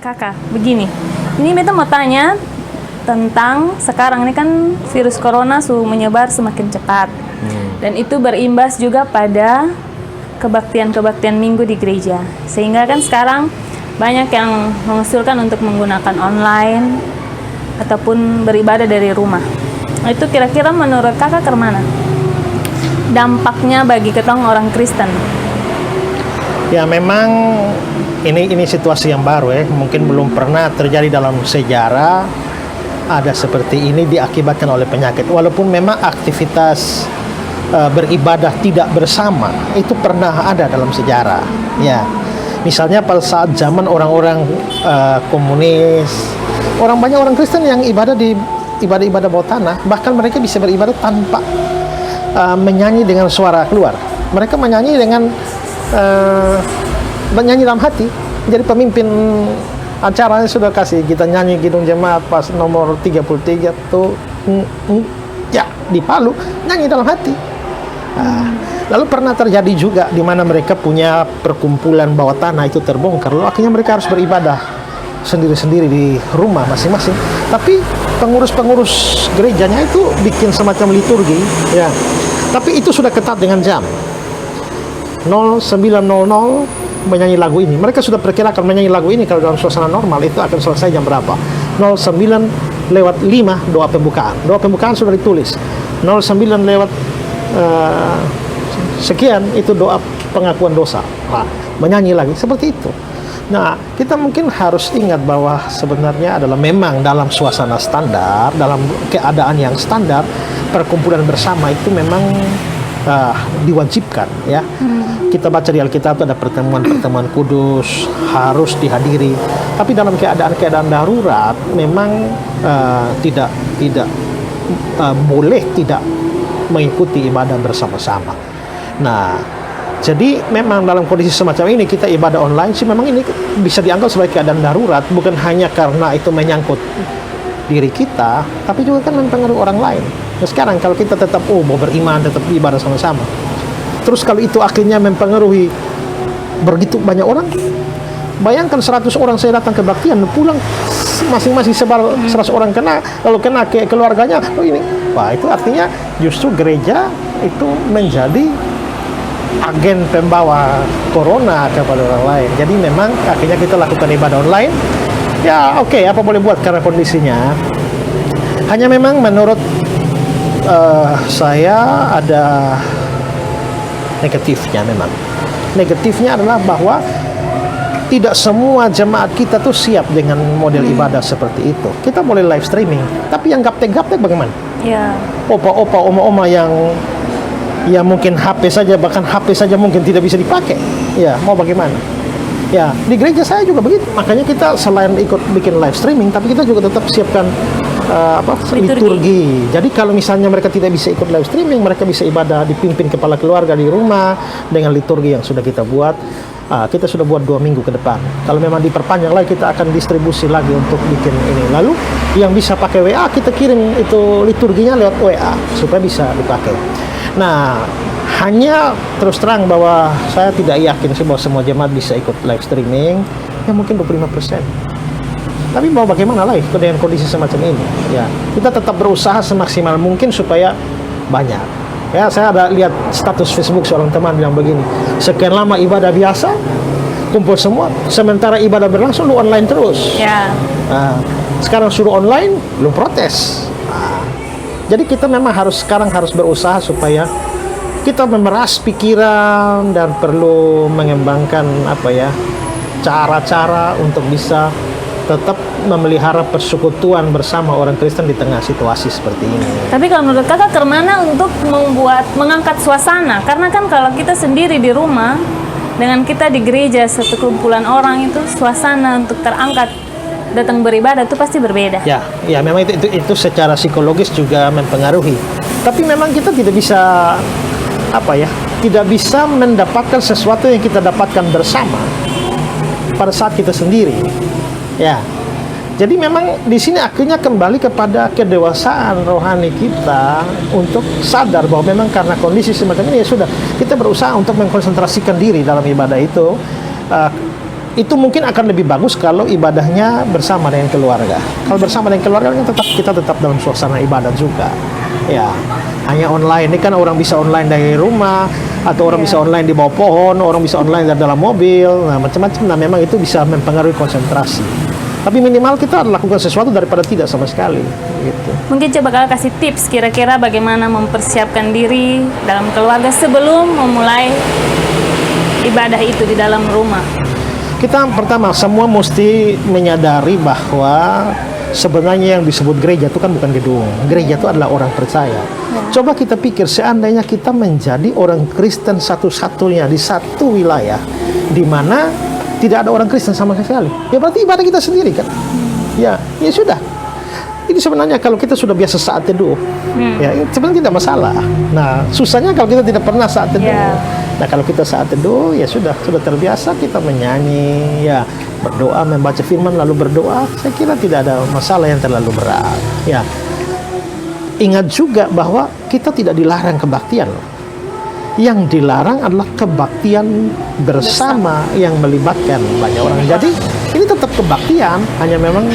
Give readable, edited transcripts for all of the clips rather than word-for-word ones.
Kakak, begini. Ini beta mau tanya tentang sekarang ini kan virus corona menyebar semakin cepat. Dan itu berimbas juga pada kebaktian-kebaktian minggu di gereja. Sehingga kan sekarang banyak yang mengusulkan untuk menggunakan online ataupun beribadah dari rumah. Itu kira-kira menurut kakak kemana dampaknya bagi ketong orang Kristen? Ya memang ini situasi yang baru ya, mungkin belum pernah terjadi dalam sejarah ada seperti ini diakibatkan oleh penyakit. Walaupun memang aktivitas beribadah tidak bersama itu pernah ada dalam sejarah. Ya, misalnya pada saat zaman orang-orang komunis, banyak orang Kristen yang ibadah di ibadah bawah tanah, bahkan mereka bisa beribadah tanpa menyanyi dengan suara keluar. Mereka menyanyi dengan menyanyi dalam hati. Jadi pemimpin acaranya sudah kasih kita nyanyi Kidung Jemaat pas nomor 33 tuh ya di Palu nyanyi dalam hati. Lalu pernah terjadi juga di mana mereka punya perkumpulan bawah tanah itu terbongkar, lalu akhirnya mereka harus beribadah sendiri-sendiri di rumah masing-masing. Tapi pengurus-pengurus gerejanya itu bikin semacam liturgi ya. Tapi itu sudah ketat dengan jam 09.00 menyanyi lagu ini. Mereka sudah perkirakan menyanyi lagu ini kalau dalam suasana normal itu akan selesai jam berapa. 09:05 doa pembukaan. Doa pembukaan sudah ditulis. 09 lewat sekian itu doa pengakuan dosa. Nah, menyanyi lagi seperti itu. Nah, kita mungkin harus ingat bahwa sebenarnya adalah memang dalam suasana standar, dalam keadaan yang standar, perkumpulan bersama itu memang diwajibkan ya. Kita baca di Alkitab itu ada pertemuan-pertemuan kudus harus dihadiri. Tapi dalam keadaan-keadaan darurat memang tidak boleh tidak mengikuti ibadah bersama-sama. Nah, jadi memang dalam kondisi semacam ini kita ibadah online sih memang ini bisa dianggap sebagai keadaan darurat, bukan hanya karena itu menyangkut diri kita, tapi juga kan mempengaruhi orang lain. Nah, sekarang kalau kita tetap mau beriman, tetap ibadah sama-sama, terus kalau itu akhirnya mempengaruhi begitu banyak orang, bayangkan 100 orang saya datang ke Baktian, pulang masing-masing sebar 100 orang kena, lalu kena ke keluarganya, ini, wah itu artinya justru gereja itu menjadi agen pembawa corona kepada orang lain. Jadi memang akhirnya kita lakukan ibadah online. Ya oke, apa boleh buat karena kondisinya. Hanya memang menurut saya ada negatifnya memang. Negatifnya adalah bahwa tidak semua jemaat kita tuh siap dengan model ibadah seperti itu. Kita boleh live streaming, tapi yang gaptek-gaptek bagaimana? Ya. Opa-opa, oma-oma yang ya mungkin HP saja, bahkan HP saja mungkin tidak bisa dipakai. Ya, mau bagaimana? Ya, di gereja saya juga begitu. Makanya kita selain ikut bikin live streaming, tapi kita juga tetap siapkan liturgi. Jadi kalau misalnya mereka tidak bisa ikut live streaming, mereka bisa ibadah dipimpin kepala keluarga di rumah dengan liturgi yang sudah kita buat. Kita sudah buat 2 minggu ke depan. Kalau memang diperpanjang lagi, kita akan distribusi lagi untuk bikin ini. Lalu yang bisa pakai WA, kita kirim itu liturginya lewat WA supaya bisa dipakai. Nah, hanya terus terang bahwa saya tidak yakin sih bahwa semua jemaat bisa ikut live streaming. Ya mungkin 25%. Tapi mau bagaimana lagi dengan kondisi semacam ini? Ya, kita tetap berusaha semaksimal mungkin supaya banyak. Ya, saya ada lihat status Facebook seorang teman bilang begini, sekian lama ibadah biasa, kumpul semua, sementara ibadah berlangsung lu online terus. Ya. Sekarang suruh online, lu protes. Jadi kita memang sekarang harus berusaha supaya kita memeras pikiran dan perlu mengembangkan cara-cara untuk bisa tetap memelihara persekutuan bersama orang Kristen di tengah situasi seperti ini. Tapi kalau menurut kakak kemana untuk mengangkat suasana? Karena kan kalau kita sendiri di rumah dengan kita di gereja satu kumpulan orang itu suasana untuk terangkat datang beribadah itu pasti berbeda. Ya memang itu secara psikologis juga mempengaruhi. Tapi memang kita tidak bisa tidak bisa mendapatkan sesuatu yang kita dapatkan bersama pada saat kita sendiri. Ya. Jadi memang di sini akhirnya kembali kepada kedewasaan rohani kita untuk sadar bahwa memang karena kondisi semacam ini ya sudah kita berusaha untuk mengkonsentrasikan diri dalam ibadah itu. itu mungkin akan lebih bagus kalau ibadahnya bersama dengan keluarga. Kalau bersama dengan keluarga kan kita tetap dalam suasana ibadah juga. Ya, hanya online ini kan orang bisa online dari rumah, atau orang bisa online di bawah pohon, orang bisa online dari dalam mobil, nah macam-macam. Nah memang itu bisa mempengaruhi konsentrasi. Tapi minimal kita lakukan sesuatu daripada tidak sama sekali. Gitu. Mungkin coba kakak kasih tips kira-kira bagaimana mempersiapkan diri dalam keluarga sebelum memulai ibadah itu di dalam rumah. Kita pertama semua mesti menyadari bahwa sebenarnya yang disebut gereja itu kan bukan gedung. Gereja itu adalah orang percaya. Coba kita pikir seandainya kita menjadi orang Kristen satu-satunya di satu wilayah di mana tidak ada orang Kristen sama sekali. Ya berarti ibadah kita sendiri kan. Ya sudah. Ini sebenarnya kalau kita sudah biasa saat teduh, ya sebenarnya tidak masalah. Nah, susahnya kalau kita tidak pernah saat teduh. Nah, kalau kita saat teduh, ya sudah terbiasa kita menyanyi, ya berdoa, membaca firman lalu berdoa. Saya kira tidak ada masalah yang terlalu berat. Ya, ingat juga bahwa kita tidak dilarang kebaktian. Yang dilarang adalah kebaktian bersama yang melibatkan banyak orang. Jadi ini tetap kebaktian, hanya memang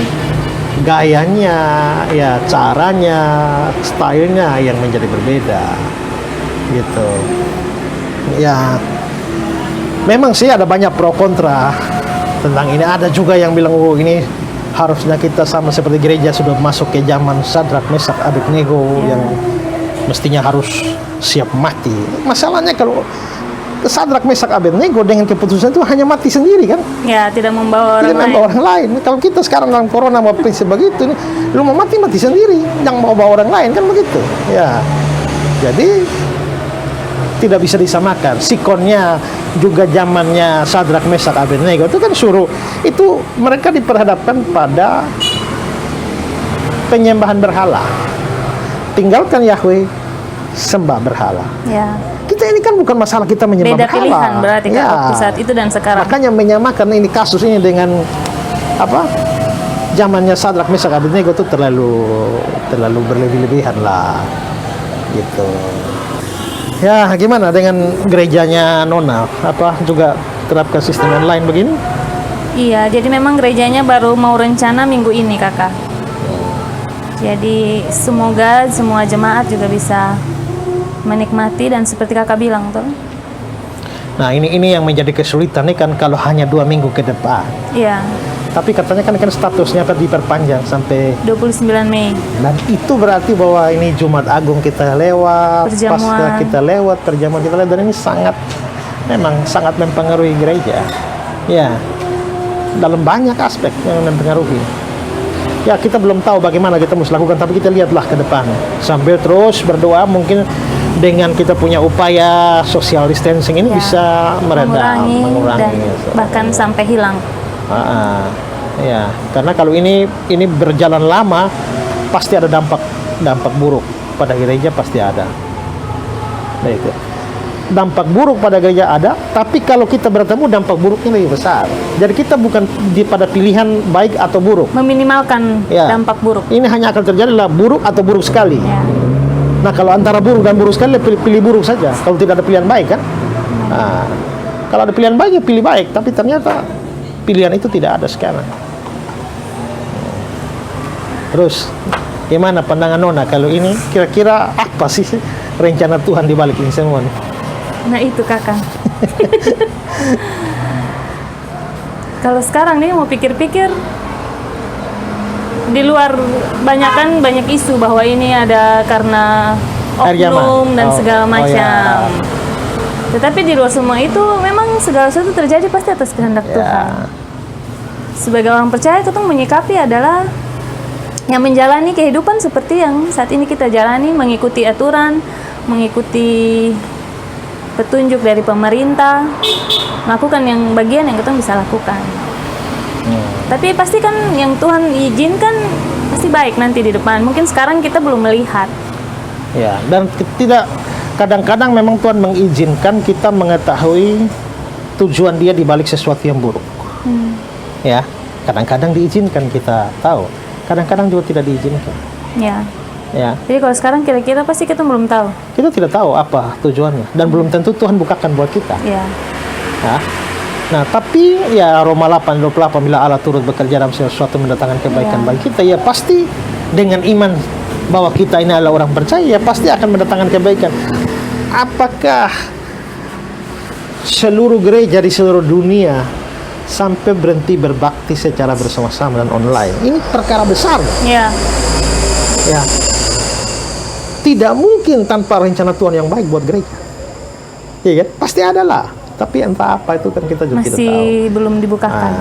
gayanya, ya caranya, stylenya yang menjadi berbeda, gitu. Ya, memang sih ada banyak pro kontra tentang ini. Ada juga yang bilang, oh ini harusnya kita sama seperti gereja sudah masuk ke zaman Sadrak, Mesak, Abednego yang mestinya harus siap mati. Masalahnya kalau Sadrak, Mesak, Abednego dengan keputusan itu hanya mati sendiri kan? Ya, tidak membawa orang lain. Kalau kita sekarang dalam corona mau prinsip begitu, lu mau mati sendiri, jangan mau bawa orang lain kan begitu. Ya, jadi tidak bisa disamakan. Sikonnya juga zamannya Sadrak, Mesak, Abednego itu kan suruh itu mereka diperhadapkan pada penyembahan berhala. Tinggalkan Yahweh, sembah berhala. Ya. Kita ini kan bukan masalah kita menyembah beda berhala. Pilihan berarti kan waktu saat itu dan sekarang. Makanya menyamakan ini kasus ini dengan apa? Zamannya Sadrak, Mesak, Abednego itu terlalu berlebih-lebihan lah. Gitu. Ya, gimana dengan gerejanya Nona? Apa juga terapkan sistem online begini? Iya, jadi memang gerejanya baru mau rencana minggu ini, Kakak. Jadi semoga semua jemaat juga bisa menikmati dan seperti kakak bilang tuh. Nah ini yang menjadi kesulitan nih kan kalau hanya 2 minggu ke depan. Iya. Tapi katanya kan statusnya akan diperpanjang sampai 29 Mei. Dan itu berarti bahwa ini Jumat Agung kita lewat, Paskah kita lewat, perjamuan kita lewat, dan ini memang sangat mempengaruhi gereja. Ya, dalam banyak aspek yang mempengaruhi. Ya kita belum tahu bagaimana kita mesti lakukan, tapi kita lihatlah ke depan sambil terus berdoa. Mungkin dengan kita punya upaya social distancing ini bisa meredam, mengurangi dan bahkan sampai hilang. Ya, karena kalau ini berjalan lama pasti ada dampak buruk pada gereja, pasti ada. Nah, itu. Dampak buruk pada gereja ada, tapi kalau kita bertemu dampak buruknya lebih besar. Jadi kita bukan pada pilihan baik atau buruk. Meminimalkan dampak buruk. Ini hanya akan terjadi lah buruk atau buruk sekali. Ya. Nah kalau antara buruk dan buruk sekali pilih buruk saja. Kalau tidak ada pilihan baik kan. Nah, kalau ada pilihan baik ya pilih baik. Tapi ternyata pilihan itu tidak ada sekarang. Terus gimana pandangan Nona kalau ini? Kira-kira apa sih rencana Tuhan di balik ini semua? Nah itu kakak. Kalau sekarang nih mau pikir-pikir, di luar banyak isu bahwa ini ada karena oknum dan segala macam. Tetapi di luar semua itu memang segala sesuatu terjadi pasti atas kehendak Tuhan. Sebagai orang percaya kita menyikapi adalah yang menjalani kehidupan seperti yang saat ini kita jalani, mengikuti aturan, mengikuti petunjuk dari pemerintah, melakukan yang bagian yang kita bisa lakukan. Tapi pasti kan yang Tuhan izinkan pasti baik nanti di depan. Mungkin sekarang kita belum melihat. Ya, dan tidak kadang-kadang memang Tuhan mengizinkan kita mengetahui tujuan Dia di balik sesuatu yang buruk. Ya, kadang-kadang diizinkan kita tahu, kadang-kadang juga tidak diizinkan. Ya. Ya. Jadi kalau sekarang kira-kira pasti kita belum tahu. Kita tidak tahu apa tujuannya dan belum tentu Tuhan bukakan buat kita. Ya. Nah, Nah, tapi ya Roma 8:28, bila Allah turut bekerja dalam sesuatu mendatangkan kebaikan bagi kita, ya pasti dengan iman bahwa kita ini adalah orang percaya, ya pasti akan mendatangkan kebaikan. Apakah seluruh gereja di seluruh dunia sampai berhenti berbakti secara bersama-sama dan online? Ini perkara besar. Ya. Ya. Tidak mungkin tanpa rencana Tuhan yang baik buat gereja. Iya kan? Pasti ada lah. Tapi entah apa itu kan kita juga tidak tahu. Masih belum dibukakan.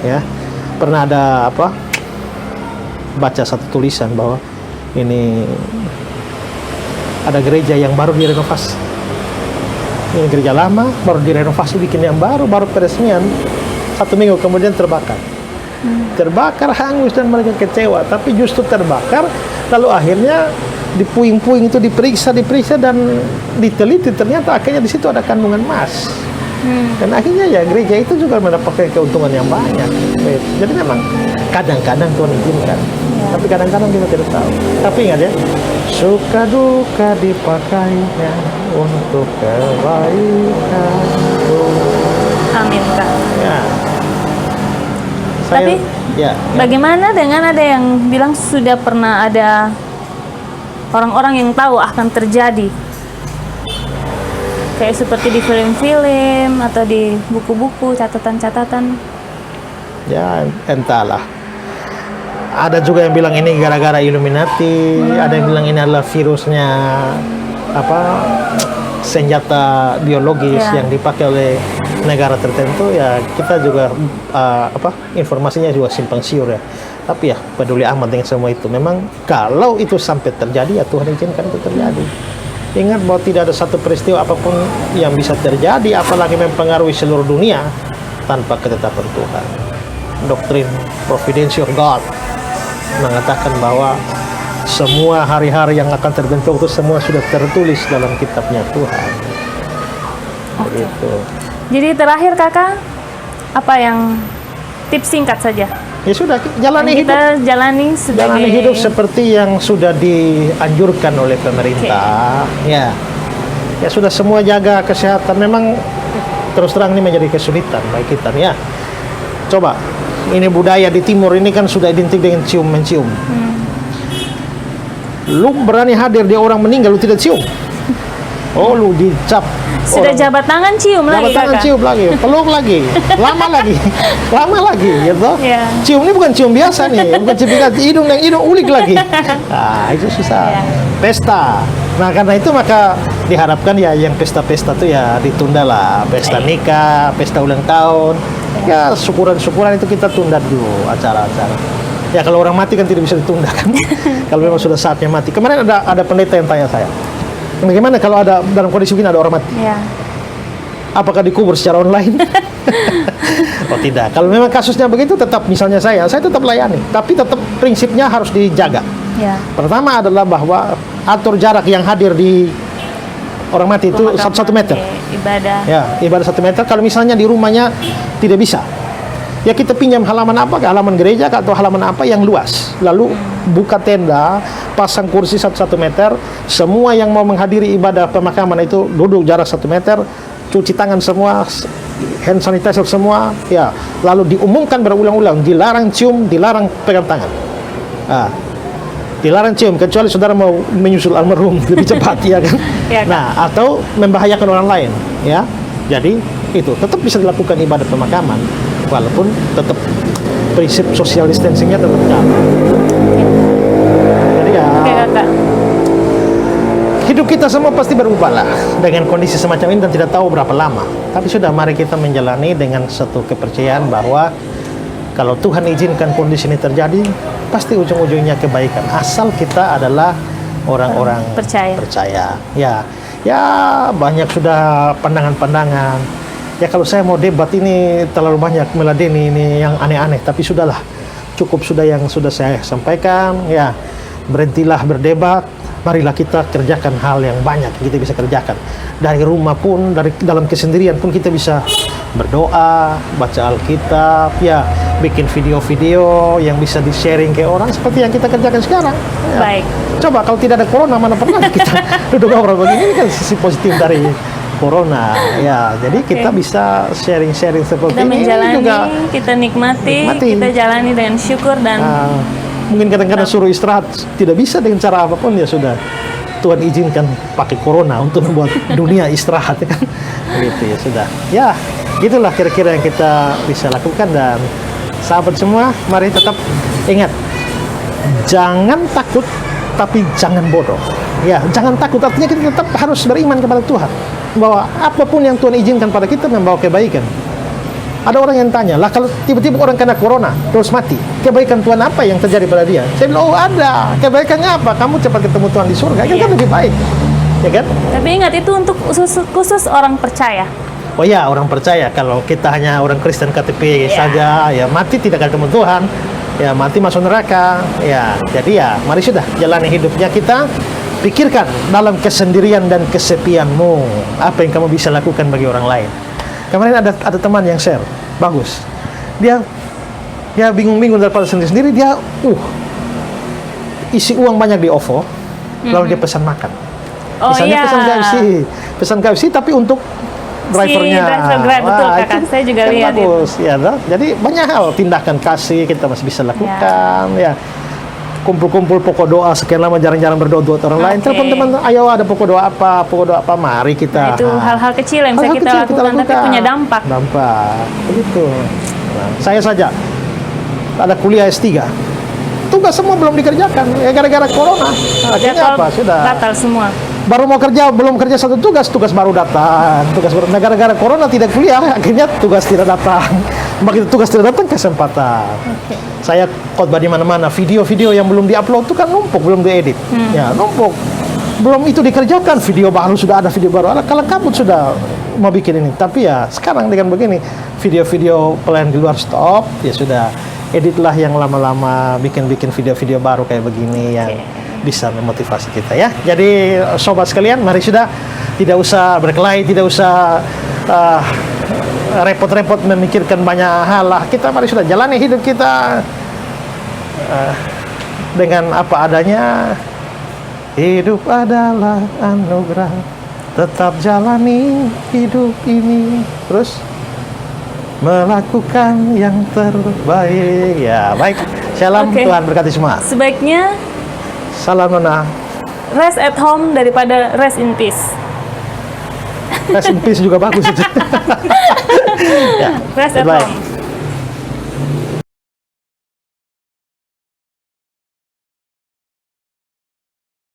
Ya. Pernah ada baca satu tulisan bahwa ini ada gereja yang baru direnovasi. Ini gereja lama baru direnovasi, bikin yang baru peresmian, 1 minggu kemudian terbakar. Terbakar, hangus, dan mereka kecewa. Tapi justru terbakar, lalu akhirnya dipuing-puing itu diperiksa dan diteliti, ternyata akhirnya di situ ada kandungan emas. Dan akhirnya ya gereja itu juga mendapatkan keuntungan yang banyak. Jadi memang kadang-kadang Tuhan izinkan, tapi kadang-kadang kita tidak tahu. Tapi ingat ya, suka duka dipakainya untuk kebaikan. Amin, Kak. Ya. Tapi ya. bagaimana dengan ada yang bilang sudah pernah ada orang-orang yang tahu akan terjadi? Kayak seperti di film-film atau di buku-buku, catatan-catatan. Ya, entahlah. Ada juga yang bilang ini gara-gara Illuminati, ada yang bilang ini adalah virusnya senjata biologis yang dipakai oleh negara tertentu. Ya kita juga informasinya juga simpang siur ya. Tapi ya peduli amat dengan semua itu. Memang kalau itu sampai terjadi, ya Tuhan izinkan itu terjadi. Ingat bahwa tidak ada satu peristiwa apapun yang bisa terjadi, apalagi mempengaruhi seluruh dunia, tanpa ketetapan Tuhan. Doktrin Providence of God mengatakan bahwa semua hari-hari yang akan terbentuk itu semua sudah tertulis dalam kitabnya Tuhan. Begitu. Jadi terakhir Kakak, apa yang tips singkat saja? Ya sudah, jalani hidup. Kita jalani hidup seperti yang sudah dianjurkan oleh pemerintah. Ya sudah, semua jaga kesehatan. Memang terus terang ini menjadi kesulitan bagi kita ya. Coba, ini budaya di timur ini kan sudah identik dengan cium-mencium. Lu berani hadir dia orang meninggal, lu tidak cium. Oh, lu dicap. Sudah jabat tangan cium lagi, jabat tangan Kakak. cium lagi, peluk lagi, lama lagi, gitu. Yeah. Cium ini bukan cium biasa nih, bukan cipikat hidung dan hidung ulik lagi. Nah, itu susah. Yeah. Pesta. Nah, karena itu maka diharapkan ya yang pesta-pesta tuh ya ditunda lah. Pesta nikah, pesta ulang tahun. Ya, syukuran-syukuran itu kita tunda dulu acara-acara. Ya kalau orang mati kan tidak bisa ditunda kan. Kalau memang sudah saatnya mati. Kemarin ada pendeta yang tanya saya, bagaimana kalau ada dalam kondisi begini ada orang mati? Ya. Apakah dikubur secara online? Oh tidak. Kalau memang kasusnya begitu, tetap misalnya saya tetap layani. Tapi tetap prinsipnya harus dijaga. Ya. Pertama adalah bahwa atur jarak yang hadir di orang mati itu 1 meter. Ibadah. Ya, ibadah 1 meter. Kalau misalnya di rumahnya tidak bisa, ya kita pinjam halaman apa, halaman gereja atau halaman apa yang luas, lalu buka tenda, pasang kursi 1 meter, semua yang mau menghadiri ibadah pemakaman itu duduk jarak 1 meter, cuci tangan semua, hand sanitizer semua, ya, lalu diumumkan berulang-ulang, dilarang cium, dilarang pegang tangan. Dilarang cium kecuali saudara mau menyusul almarhum lebih cepat, ya kan? Ya, kan? Nah, atau membahayakan orang lain, ya. Jadi itu tetap bisa dilakukan ibadah pemakaman, walaupun tetap prinsip social distancing-nya tetap jalan. Jadi ya, Kakak. hidup kita semua pasti berubah lah dengan kondisi semacam ini dan tidak tahu berapa lama. Tapi sudah, mari kita menjalani dengan satu kepercayaan bahwa kalau Tuhan izinkan kondisi ini terjadi, pasti ujung-ujungnya kebaikan. Asal kita adalah orang-orang percaya. Ya banyak sudah pandangan-pandangan. Ya kalau saya mau debat ini terlalu banyak meladeni ini yang aneh-aneh. Tapi sudahlah, cukup sudah yang sudah saya sampaikan. Ya, berhentilah berdebat. Marilah kita kerjakan hal yang banyak kita bisa kerjakan. Dari rumah pun, dari dalam kesendirian pun kita bisa berdoa, baca Alkitab, ya, bikin video-video yang bisa di-sharing ke orang seperti yang kita kerjakan sekarang. Ya. Baik. Coba kalau tidak ada corona, mana pernah kita duduk ngobrol begini. Ini kan sisi positif dari corona. Ya, jadi kita bisa sharing-sharing seperti Kita ini menjalani, juga. kita nikmati, kita jalani dengan syukur dan Mungkin kadang-kadang suruh istirahat tidak bisa dengan cara apapun, ya sudah. Tuhan izinkan pakai corona untuk membuat dunia istirahat, ya kan? Gitu ya sudah. Ya, gitulah kira-kira yang kita bisa lakukan. Dan sahabat semua, mari tetap ingat, jangan takut tapi jangan bodoh. Ya, jangan takut, artinya kita tetap harus beriman kepada Tuhan bahwa apapun yang Tuhan izinkan pada kita membawa kebaikan. Ada orang yang tanya, lah kalau tiba-tiba orang kena corona terus mati, kebaikan Tuhan apa yang terjadi pada dia? Saya bilang, oh ada. Kebaikannya apa? Kamu cepat ketemu Tuhan di surga, kan lebih baik, ya kan? Tapi ingat, itu untuk khusus orang percaya. Oh ya, orang percaya. Kalau kita hanya orang Kristen KTP saja, ya mati tidak ketemu Tuhan, ya mati masuk neraka. Ya, jadi ya mari sudah jalani hidupnya kita. Pikirkan dalam kesendirian dan kesepianmu, apa yang kamu bisa lakukan bagi orang lain. Kemarin ada teman yang share, bagus. Dia bingung-bingung daripada sendiri-sendiri, dia isi uang banyak di OVO, lalu dia pesan makan. Misalnya pesan KFC tapi untuk drivernya. Driver Grab, betul kakak. Saya juga kan lihat bagus, ya. Jadi banyak hal tindakan kasih kita masih bisa lakukan, ya. Kumpul-kumpul pokok doa, sekian lama jarang-jarang berdoa buat orang lain. Telepon teman, ayo ada pokok doa apa, mari kita. Nah, itu hal-hal kecil yang bisa kita lakukan, tapi punya dampak. Begitu. Nah, saya saja ada kuliah S3. Tugas semua belum dikerjakan, ya gara-gara corona. Akhirnya apa? Sudah batal semua. Baru mau kerja, belum kerja satu tugas baru datang. Nah, gara-gara corona tidak kuliah, akhirnya tugas tidak datang. Begitu tugas tidak datang, kesempatan. Saya khotbah di mana-mana, video-video yang belum diupload itu kan numpuk, belum diedit. Ya, numpuk. Belum itu dikerjakan, video baru sudah ada, video baru ada. Kalau kamu sudah mau bikin ini, tapi ya sekarang dengan begini, video-video plan di luar stop, ya sudah editlah yang lama-lama, bikin video-video baru kayak begini yang bisa memotivasi kita, ya. Jadi sobat sekalian, mari sudah tidak usah berkelahi, tidak usah repot-repot memikirkan banyak hal lah. Kita mari sudah jalani hidup kita dengan apa adanya. Hidup adalah anugerah, tetap jalani hidup ini, terus melakukan yang terbaik. Ya, baik. Shalom, Tuhan berkati semua. Sebaiknya salam Nona. Rest at home daripada rest in peace. Rest in peace juga bagus itu. Ya, Rest at home.